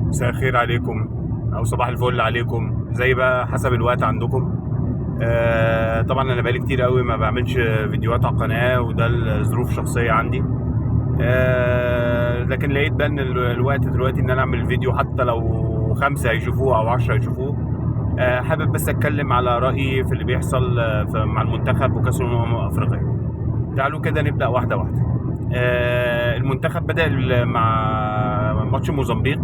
مساء الخير عليكم او صباح الفل عليكم، زي بقى حسب الوقت عندكم. طبعا انا بقالي كتير قوي ما بعملش فيديوهات على القناه، وده الظروف شخصيه عندي. لكن لقيت بقى ان الوقت دلوقتي ان انا اعمل فيديو، حتى لو 5 هيشوفوه او 10 هيشوفوه. حابب بس اتكلم على رايي في اللي بيحصل مع المنتخب وكاس الامم الافريقيه. تعالوا كده نبدا واحده واحده. المنتخب بدأ مع ماتش موزمبيق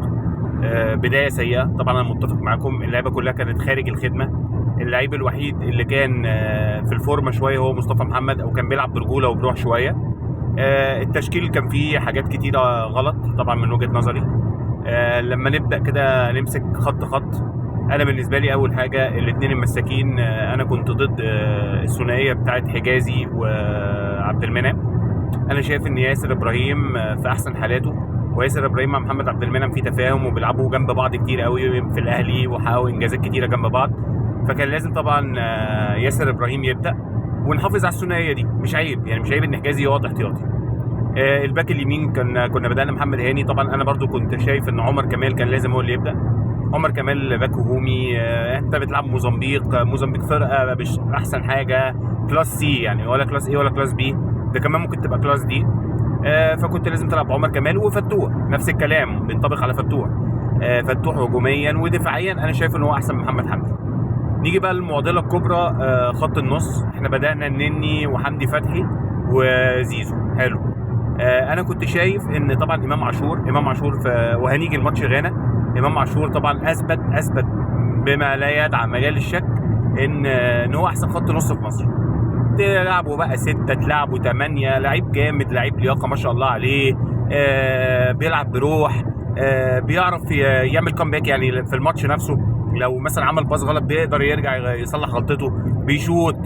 بداية سيئة. طبعا أنا متفق معاكم، اللعيبة كلها كانت خارج الخدمة. اللعيب الوحيد اللي كان في الفورمة شوية هو مصطفى محمد، أو كان بيلعب برجولة وبروح شوية. التشكيل كان فيه حاجات كتيرة غلط طبعا من وجهة نظري. لما نبدأ كده نمسك خط خط، أنا بالنسبة لي أول حاجة الاتنين المساكين. أنا كنت ضد الثنائية بتاعت حجازي وعبد المنعم. انا شايف ان ياسر ابراهيم في احسن حالاته، وياسر ابراهيم مع محمد عبد المنعم في تفاهم، وبيلعبوا جنب بعض كتير قوي في الاهلي وحققوا انجازات كتيره جنب بعض. فكان لازم طبعا ياسر ابراهيم يبدا ونحافظ على الثنائيه دي. مش عيب يعني، مش عيب ان حجازي يقعد احتياطي. الباك اليمين كنا بدانا محمد هاني. طبعا انا برضو كنت شايف ان عمر كمال كان لازم هو اللي يبدا. عمر كمال باك هجومي. انت بتلعب موزمبيق فرقه مش احسن حاجه، كلاس سي يعني، ولا كلاس اي ولا كلاس بي، ده كمان ممكن تبقى كلاس دي. فكنت لازم تلعب عمر كمال وفتوح، نفس الكلام بينطبق على فتوح. فتوح هجوميا ودفاعيا انا شايف ان هو احسن من محمد حمدي. نيجي بقى للمعضله الكبرى، خط النص. احنا بدانا النني وحمدي فتحي وزيزو. حلو. انا كنت شايف ان طبعا امام عاشور وهنيجي الماتش غانا. امام عاشور طبعا اثبت بما لا يدع مجال الشك ان هو احسن خط نص في مصر. تلعبوا بقى 6، تلعبوا 8، لعيب جامد، لعيب لياقه ما شاء الله عليه. بيلعب بروح. بيعرف يعمل كومباك يعني في الماتش نفسه. لو مثلا عمل باص غلط بيقدر يرجع يصلح غلطته. بيشوت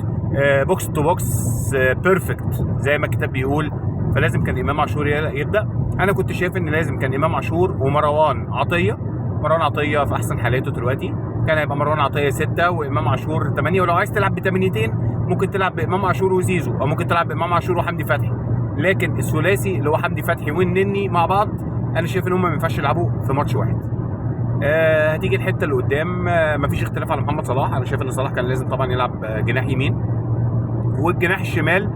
بوكس تو بوكس بيرفكت زي ما الكتاب بيقول. فلازم كان امام عاشور يبدا. انا كنت شايف ان لازم كان امام عاشور ومروان عطيه. مروان عطيه في احسن حالاته دلوقتي، كان هيبقى مروان عطيه 6 وامام عاشور 8. ولو عايز تلعب بثمانيتين ممكن تلعب بامام عاشور وزيزو، او ممكن تلعب بامام عاشور وحمدي فتحي. لكن الثلاثي اللي هو حمدي فتحي والنني مع بعض، انا شايف ان هم ما ينفعش يلعبوا في ماتش واحد. هتيجي الحته اللي قدام. مفيش اختلاف على محمد صلاح. انا شايف ان صلاح كان لازم طبعا يلعب جناح يمين، والجناح الشمال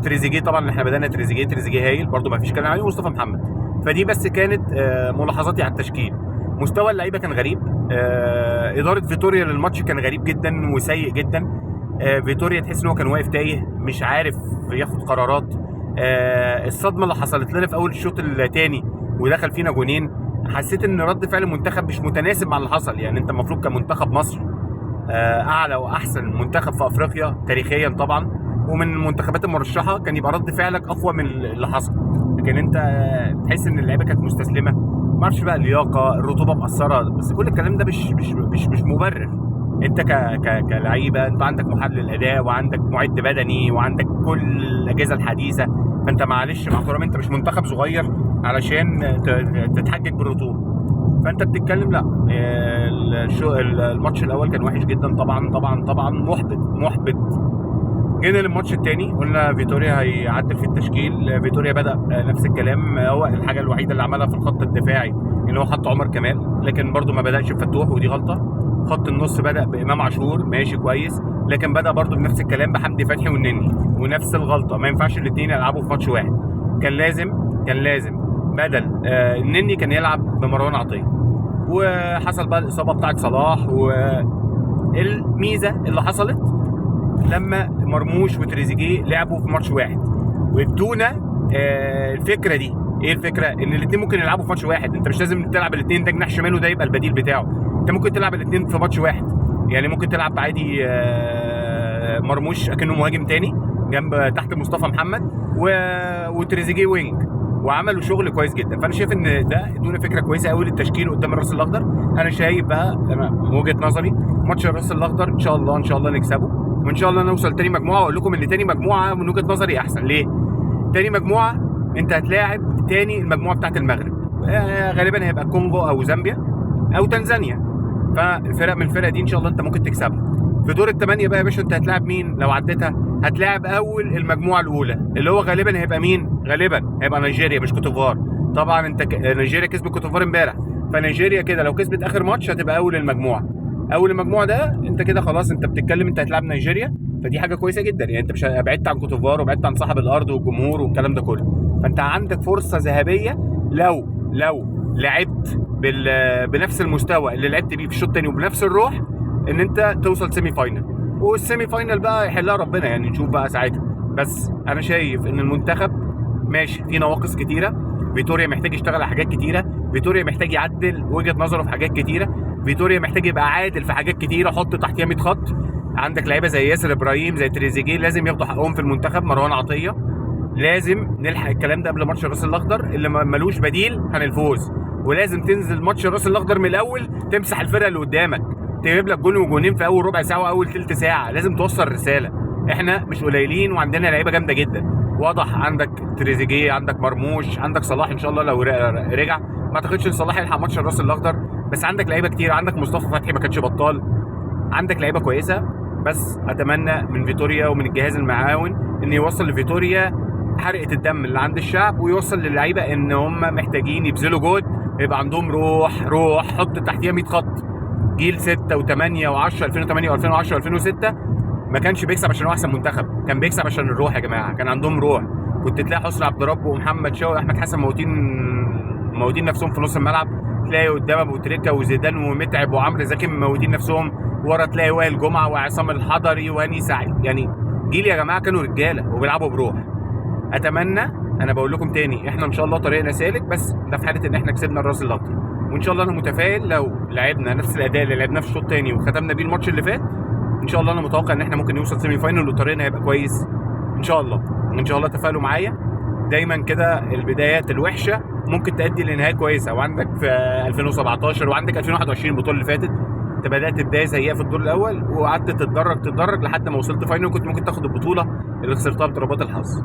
تريزيجيه. طبعا احنا بدانا تريزيجيه هايل برده، ما فيش كلام عليه. مصطفى محمد. فدي بس كانت ملاحظاتي على التشكيل. مستوى اللعيبه كان غريب. اداره فيتوريا للماتش كان غريب جدا وسيء جدا. فيتوريا تحس ان هو كان واقف تايه، مش عارف ياخد قرارات. الصدمه اللي حصلت لنا في اول الشوط الثاني ودخل فينا جونين، حسيت ان رد فعل المنتخب مش متناسب مع اللي حصل. يعني انت المفروض كمنتخب مصر اعلى واحسن منتخب في افريقيا تاريخيا طبعا، ومن المنتخبات المرشحه، كان يبقى رد فعلك اقوى من اللي حصل. لكن انت تحس ان اللعيبه كانت مستسلمه. ما اعرفش بقى، اللياقه، الرطوبه مأثره، بس كل الكلام ده مش مبرر. انت كلعيبه، انت عندك محلل اداء وعندك معد بدني وعندك كل الاجهزه الحديثه. فانت معلش مع احترامي، انت مش منتخب صغير علشان تتحجج بالرطوبه. فانت بتتكلم لا. الماتش الاول كان وحش جدا طبعا محبط. جينا للماتش الثاني، قلنا فيتوريا هيعدل في التشكيل. فيتوريا بدأ نفس الكلام. هو الحاجه الوحيده اللي عملها في الخط الدفاعي ان هو حط عمر كمال، لكن برده ما بدأش بفتوح، ودي غلطه. خط النص بدأ بامام عاشور، ماشي كويس، لكن بدأ برده بنفس الكلام بحمدي فتحي والنني، ونفس الغلطه. ما ينفعش الاثنين يلعبوا في ماتش واحد. كان لازم بدل النني كان يلعب بمروان عطيه. وحصل بقى الاصابه بتاعت صلاح. والميزه اللي حصلت لما مرموش وتريزيجيه لعبوا في ماتش واحد وادونا الفكره دي. ايه الفكره؟ ان الاثنين ممكن يلعبوا في ماتش واحد. انت مش لازم تلعب الاثنين ده جناح شمال وده يبقى البديل بتاعه. انت ممكن تلعب الاثنين في ماتش واحد. يعني ممكن تلعب عادي مرموش اكنه مهاجم تاني جنب تحت مصطفى محمد، وتريزيجيه وينج، وعملوا شغل كويس جدا. فانا شايف ان ده ادونا فكره كويسه قوي للتشكيل قدام الراس الاخضر. انا شايف بقى، انا من وجهه نظري ماتش الراس الاخضر ان شاء الله نكسبه، وان شاء الله نوصل تاني مجموعه. واقول لكم ان تاني مجموعه من وجهه نظري احسن. ليه؟ تاني مجموعه انت هتلاعب تاني المجموعه بتاعت المغرب. غالبا هيبقى كونغو او زامبيا او تنزانيا. فالفرق من الفرق دي ان شاء الله انت ممكن تكسبها. في دور الثمانيه بقى يا باشا، انت هتلاعب مين لو عديتها؟ هتلاعب اول المجموعه الاولى اللي هو غالبا هيبقى مين؟ غالبا هيبقى نيجيريا مش كوتيفوار. طبعا انت نيجيريا كسبت كوتيفوار امبارح، فنيجيريا كده لو كسبت اخر ماتش هتبقى اول المجموعه. اول المجموعه ده انت كده خلاص، انت بتتكلم انت هتلعب نيجيريا، فدي حاجه كويسه جدا. يعني انت مش بعدت عن كوتيفوار وبعدت عن صاحب الارض والجمهور والكلام ده كله، فانت عندك فرصه ذهبيه لو لعبت بنفس المستوى اللي لعبت بيه في الشوط الثاني وبنفس الروح، ان انت توصل سيمي فاينل. والسيمي فاينل بقى يحلها ربنا، يعني نشوف بقى ساعتها. بس انا شايف ان المنتخب ماشي في نواقص كتيره، فيتوريا محتاج يشتغل على حاجات كتيره، فيتوريا محتاج يعدل وجهه نظره في حاجات كتيره، فيتوريا محتاج يبقى عادل في حاجات كتيره، حط تحتيها 100 خط. عندك لعيبه زي ياسر ابراهيم زي تريزيجيه لازم ياخدوا حقهم في المنتخب، مروان عطيه لازم نلحق الكلام ده قبل ماتش الراس الاخضر اللي ملوش بديل عن الفوز. ولازم تنزل ماتش الراس الاخضر من الاول تمسح الفرقه اللي قدامك، تجيب لك جون وجونين في اول ربع ساعه واول ثلث ساعه. لازم توصل رساله، احنا مش قليلين وعندنا لعيبه جامده جدا. واضح عندك تريزيجيه، عندك مرموش، عندك صلاح ان شاء الله لو رجع. ما اعتقدش ان صلاح يلحق ماتش الراس الاخضر، بس عندك لعيبه كتير. عندك مصطفى فتحي ما كانش بطال، عندك لعيبه كويسه. بس اتمنى من فيتوريا ومن الجهاز المعاون ان يوصل لفيتوريا حرقه الدم اللي عند الشعب، ويوصل للعيبه ان هم محتاجين يبذلوا جهد، يبقى عندهم روح. حط تحتيها 100 خط. جيل 6 و8 و10 2008 و2010 و2006 ما كانش بيكسب عشان هو احسن منتخب، كان بيكسب عشان الروح يا جماعه، كان عندهم روح. كنت تلاقي حسني عبد رب ومحمد شوقي واحمد حسن موتين نفسهم في نص الملعب، تلاقي قدام ابو تريكه وزيدان ومتعب وعمرو زكي موتين نفسهم، ورا تلاقي وائل جمعه وعصام الحضري وهاني سعيد. يعني جيل يا جماعه كانوا رجاله وبيلعبوا بروح. اتمنى، انا بقول لكم تاني، احنا ان شاء الله طريقنا سالك، بس ده في حاله ان احنا كسبنا الراس الاخضر. وان شاء الله انا متفائل لو لعبنا نفس الاداء اللي لعبناه في الشوط الثاني وختمنا بيه الماتش اللي فات، ان شاء الله انا متوقع ان احنا ممكن نوصل سيمي فاينل وطريقنا هيبقى كويس ان شاء الله. ان شاء الله تفائلوا معايا دايما كده، البدايات الوحشه ممكن تؤدي لنهايه كويسه. وعندك في 2017 وعندك 2021 البطوله اللي فاتت، انت بدات بدايه سيئه في الدور الاول وقعدت تتدرج لحد ما وصلت فاينل، وكنت ممكن تاخد البطوله اللي خسرتها بضربات الحظ.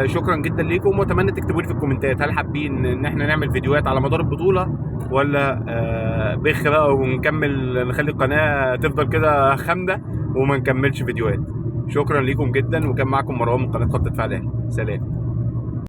شكرا جدا ليكم، واتمنى تكتبوا لي في الكومنتات هل حابين ان احنا نعمل فيديوهات على مدار البطوله، ولا بخ بقى ونكمل نخلي القناه تفضل كده خامده وما نكملش فيديوهات. شكرا ليكم جدا، وكان معكم مروان من قناه خط دفاع الاهلي. سلام.